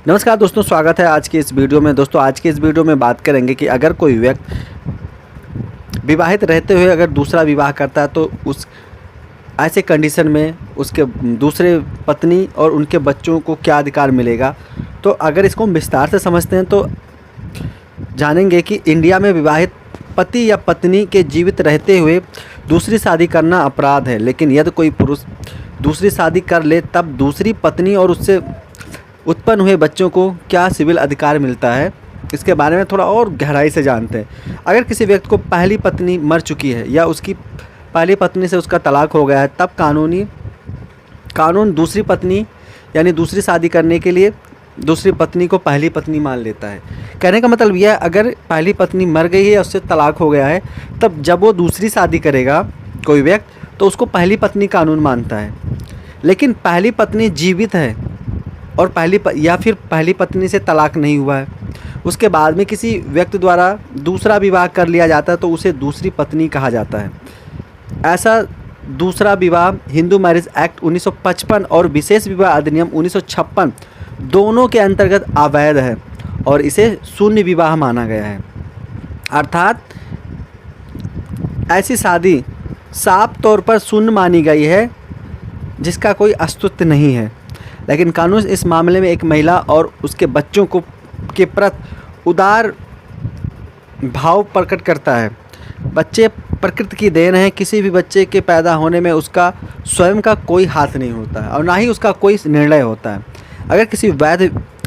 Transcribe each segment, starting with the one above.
नमस्कार दोस्तों, स्वागत है आज की इस वीडियो में। दोस्तों आज की इस वीडियो में बात करेंगे कि अगर कोई व्यक्ति विवाहित रहते हुए अगर दूसरा विवाह करता है तो उस ऐसे कंडीशन में उसके दूसरे पत्नी और उनके बच्चों को क्या अधिकार मिलेगा। तो अगर इसको हम विस्तार से समझते हैं तो जानेंगे कि इंडिया में विवाहित पति या पत्नी के जीवित रहते हुए दूसरी शादी करना अपराध है, लेकिन यदि कोई पुरुष दूसरी शादी कर ले तब दूसरी पत्नी और उससे उत्पन्न हुए बच्चों को क्या सिविल अधिकार मिलता है, इसके बारे में थोड़ा और गहराई से जानते हैं। अगर किसी व्यक्ति को पहली पत्नी मर चुकी है या उसकी पहली पत्नी से उसका तलाक हो गया है तब कानून दूसरी पत्नी यानी दूसरी शादी करने के लिए दूसरी पत्नी को पहली पत्नी मान लेता है। कहने का मतलब यह है, अगर पहली पत्नी मर गई है या उससे तलाक हो गया है तब जब वो दूसरी शादी करेगा कोई व्यक्ति तो उसको पहली पत्नी कानून मानता है। लेकिन पहली पत्नी जीवित है और पहली पत्नी से तलाक नहीं हुआ है, उसके बाद में किसी व्यक्ति द्वारा दूसरा विवाह कर लिया जाता है तो उसे दूसरी पत्नी कहा जाता है। ऐसा दूसरा विवाह हिंदू मैरिज एक्ट 1955 और विशेष विवाह अधिनियम 1956 दोनों के अंतर्गत अवैध है और इसे शून्य विवाह माना गया है। अर्थात ऐसी शादी साफ तौर पर शून्य मानी गई है जिसका कोई अस्तित्व नहीं है। लेकिन कानून इस मामले में एक महिला और उसके बच्चों के प्रति उदार भाव प्रकट करता है। बच्चे प्रकृति की देन है, किसी भी बच्चे के पैदा होने में उसका स्वयं का कोई हाथ नहीं होता है और ना ही उसका कोई निर्णय होता है। अगर किसी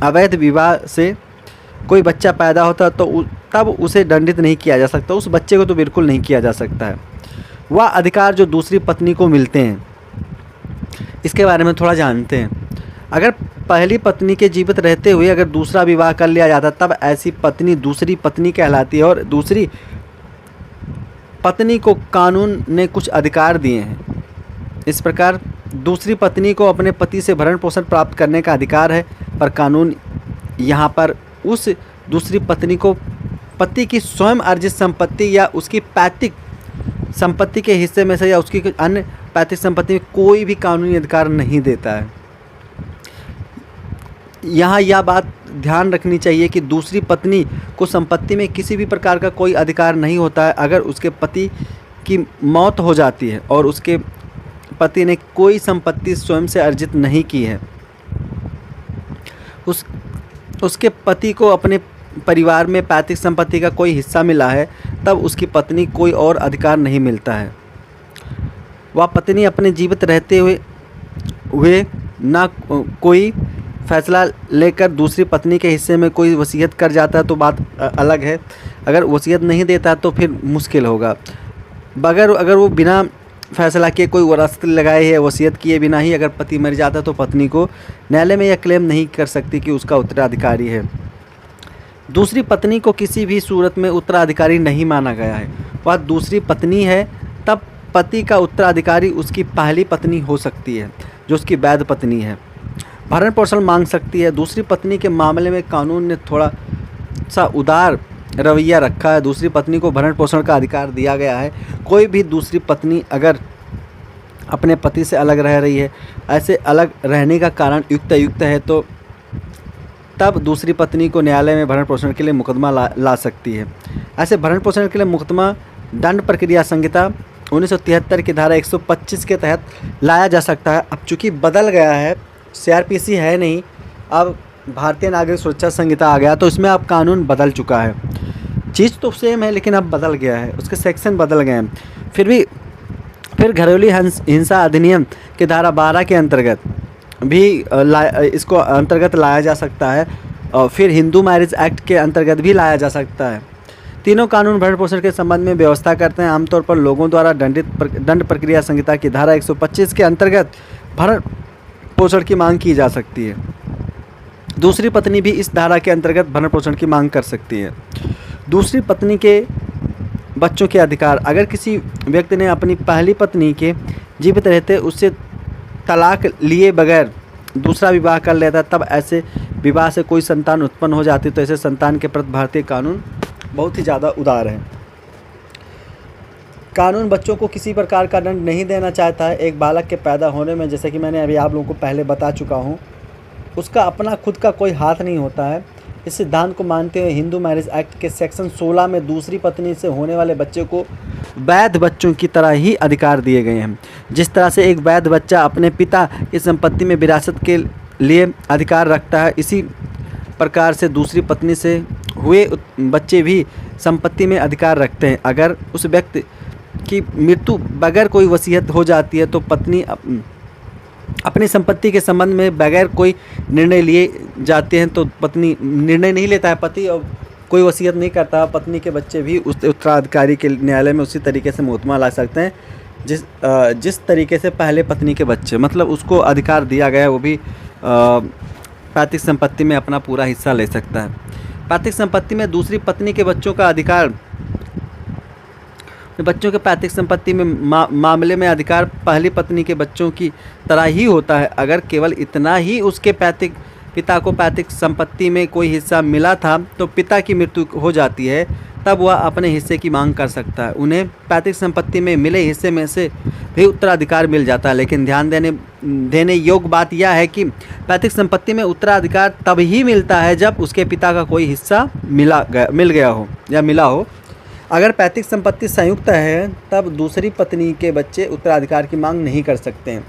अवैध विवाह से कोई बच्चा पैदा होता है तो तब उसे दंडित नहीं किया जा सकता, उस बच्चे को तो बिल्कुल नहीं किया जा सकता है। वह अधिकार जो दूसरी पत्नी को मिलते हैं इसके बारे में थोड़ा जानते हैं। अगर पहली पत्नी के जीवित रहते हुए अगर दूसरा विवाह कर लिया जाता तब ऐसी पत्नी दूसरी पत्नी कहलाती है और दूसरी पत्नी को कानून ने कुछ अधिकार दिए हैं। इस प्रकार दूसरी पत्नी को अपने पति से भरण पोषण प्राप्त करने का अधिकार है, पर कानून यहाँ पर उस दूसरी पत्नी को पति की स्वयं अर्जित संपत्ति या उसकी पैतृक संपत्ति के हिस्से में से या उसकी अन्य पैतृक संपत्ति में कोई भी कानूनी अधिकार नहीं देता है। यहाँ यह बात ध्यान रखनी चाहिए कि दूसरी पत्नी को संपत्ति में किसी भी प्रकार का कोई अधिकार नहीं होता है अगर उसके पति की मौत हो जाती है और उसके पति ने कोई संपत्ति स्वयं से अर्जित नहीं की है। उसके पति को अपने परिवार में पैतृक संपत्ति का कोई हिस्सा मिला है तब उसकी पत्नी कोई और अधिकार नहीं मिलता है। वह पत्नी अपने जीवित रहते हुए ना कोई फैसला लेकर दूसरी पत्नी के हिस्से में कोई वसीयत कर जाता है तो बात अलग है। अगर वसीयत नहीं देता तो फिर मुश्किल होगा। अगर वो बिना फैसला किए कोई वरासत लगाए है वसीयत किए बिना ही अगर पति मर जाता तो पत्नी को न्यायालय में यह क्लेम नहीं कर सकती कि उसका उत्तराधिकारी है। दूसरी पत्नी को किसी भी सूरत में उत्तराधिकारी नहीं माना गया है। वह दूसरी पत्नी है तब पति का उत्तराधिकारी उसकी पहली पत्नी हो सकती है जो उसकी वैध पत्नी है। भरण पोषण मांग सकती है। दूसरी पत्नी के मामले में कानून ने थोड़ा सा उदार रवैया रखा है। दूसरी पत्नी को भरण पोषण का अधिकार दिया गया है। कोई भी दूसरी पत्नी अगर अपने पति से अलग रह रही है, ऐसे अलग रहने का कारण युक्त है तो तब दूसरी पत्नी को न्यायालय में भरण पोषण के लिए मुकदमा ला सकती है। ऐसे भरण पोषण के लिए मुकदमा दंड प्रक्रिया संहिता 1973 की धारा 125 के तहत लाया जा सकता है। अब चूँकि बदल गया है, CRPC है नहीं, अब भारतीय नागरिक सुरक्षा संहिता आ गया तो इसमें अब कानून बदल चुका है। चीज़ तो सेम है लेकिन अब बदल गया है, उसके सेक्शन बदल गए हैं। फिर घरेलू हिंसा अधिनियम की धारा 12 के अंतर्गत भी इसको अंतर्गत लाया जा सकता है और फिर हिंदू मैरिज एक्ट के अंतर्गत भी लाया जा सकता है। तीनों कानून भरण पोषण के संबंध में व्यवस्था करते हैं। आमतौर पर लोगों द्वारा दंड प्रक्रिया संहिता की धारा 125 के अंतर्गत भरण पोषण की मांग की जा सकती है। दूसरी पत्नी भी इस धारा के अंतर्गत भरण पोषण की मांग कर सकती है। दूसरी पत्नी के बच्चों के अधिकार। अगर किसी व्यक्ति ने अपनी पहली पत्नी के जीवित रहते उससे तलाक लिए बगैर दूसरा विवाह कर लेता तब ऐसे विवाह से कोई संतान उत्पन्न हो जाती तो ऐसे संतान के प्रति भारतीय कानून बहुत ही ज़्यादा उदार है। कानून बच्चों को किसी प्रकार का दंड नहीं देना चाहता है। एक बालक के पैदा होने में, जैसे कि मैंने अभी आप लोगों को पहले बता चुका हूँ, उसका अपना खुद का कोई हाथ नहीं होता है। इस सिद्धांत को मानते हुए हिंदू मैरिज एक्ट के सेक्शन 16 में दूसरी पत्नी से होने वाले बच्चे को वैध बच्चों की तरह ही अधिकार दिए गए हैं। जिस तरह से एक वैध बच्चा अपने पिता की संपत्ति में विरासत के लिए अधिकार रखता है, इसी प्रकार से दूसरी पत्नी से हुए बच्चे भी संपत्ति में अधिकार रखते हैं। अगर उस व्यक्ति की मृत्यु बगैर कोई वसीयत हो जाती है तो पत्नी अपनी संपत्ति के संबंध में बगैर कोई निर्णय लिए जाते हैं, तो पत्नी निर्णय नहीं लेता है पति, और कोई वसीयत नहीं करता। पत्नी के बच्चे भी उस उत्तराधिकारी के न्यायालय में उसी तरीके से मुकदमा ला सकते हैं जिस तरीके से पहले पत्नी के बच्चे, मतलब उसको अधिकार दिया गया है, वो भी पैतृक संपत्ति में अपना पूरा हिस्सा ले सकता है। पैतृक संपत्ति में दूसरी पत्नी के बच्चों का अधिकार, बच्चों के पैतृक संपत्ति में मामले में अधिकार पहली पत्नी के बच्चों की तरह ही होता है। अगर केवल इतना ही उसके पिता को पैतृक संपत्ति में कोई हिस्सा मिला था तो पिता की मृत्यु हो जाती है, तब वह अपने हिस्से की मांग कर सकता है। उन्हें पैतृक संपत्ति में मिले हिस्से में से भी उत्तराधिकार मिल जाता है। लेकिन ध्यान देने योग्य बात यह है कि पैतृक संपत्ति में उत्तराधिकार तब ही मिलता है जब उसके पिता का कोई हिस्सा मिल गया हो या मिला हो। अगर पैतृक संपत्ति संयुक्त है तब दूसरी पत्नी के बच्चे उत्तराधिकार की मांग नहीं कर सकते हैं।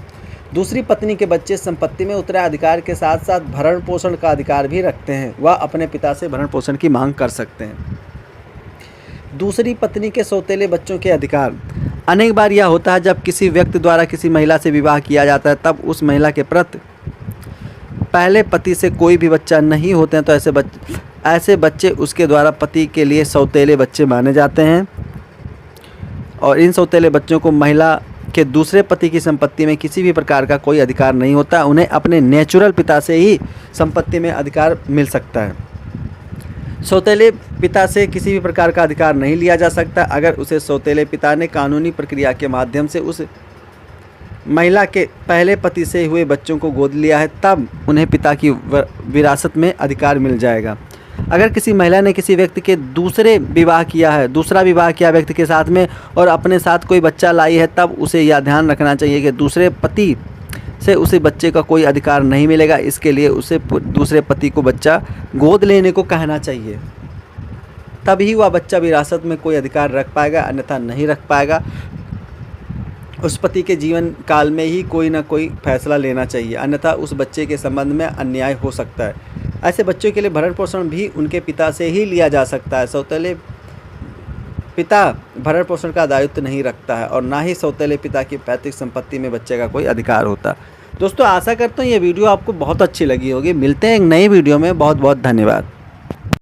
दूसरी पत्नी के बच्चे संपत्ति में उत्तराधिकार के साथ साथ भरण पोषण का अधिकार भी रखते हैं। वह अपने पिता से भरण पोषण की मांग कर सकते हैं। दूसरी पत्नी के सौतेले बच्चों के अधिकार, अनेक बार यह होता है जब किसी व्यक्ति द्वारा किसी महिला से विवाह किया जाता है, तब उस महिला के प्रति पहले पति से कोई भी बच्चा नहीं होते हैं, तो ऐसे बच्चे उसके द्वारा पति के लिए सौतेले बच्चे माने जाते हैं। और इन सौतेले बच्चों को महिला के दूसरे पति की संपत्ति में किसी भी प्रकार का कोई अधिकार नहीं होता। उन्हें अपने नेचुरल पिता से ही संपत्ति में अधिकार मिल सकता है। सौतेले पिता से किसी भी प्रकार का अधिकार नहीं लिया जा सकता। अगर उसे सौतेले पिता ने कानूनी प्रक्रिया के माध्यम से उस महिला के पहले पति से हुए बच्चों को गोद लिया है, तब उन्हें पिता की विरासत में अधिकार मिल जाएगा। अगर किसी महिला ने किसी व्यक्ति के दूसरा विवाह किया व्यक्ति के साथ में और अपने साथ कोई बच्चा लाई है, तब उसे यह ध्यान रखना चाहिए कि दूसरे पति से उसे बच्चे का कोई अधिकार नहीं मिलेगा। इसके लिए उसे दूसरे पति को बच्चा गोद लेने को कहना चाहिए, तभी वह बच्चा विरासत में कोई अधिकार रख पाएगा, अन्यथा नहीं रख पाएगा। उस पति के जीवन काल में ही कोई ना कोई फैसला लेना चाहिए, अन्यथा उस बच्चे के संबंध में अन्याय हो सकता है। ऐसे बच्चों के लिए भरण पोषण भी उनके पिता से ही लिया जा सकता है। सौतेले पिता भरण पोषण का दायित्व नहीं रखता है और ना ही सौतेले पिता की पैतृक संपत्ति में बच्चे का कोई अधिकार होता। दोस्तों, आशा करता हूँ ये वीडियो आपको बहुत अच्छी लगी होगी। मिलते हैं एक नई वीडियो में। बहुत बहुत धन्यवाद।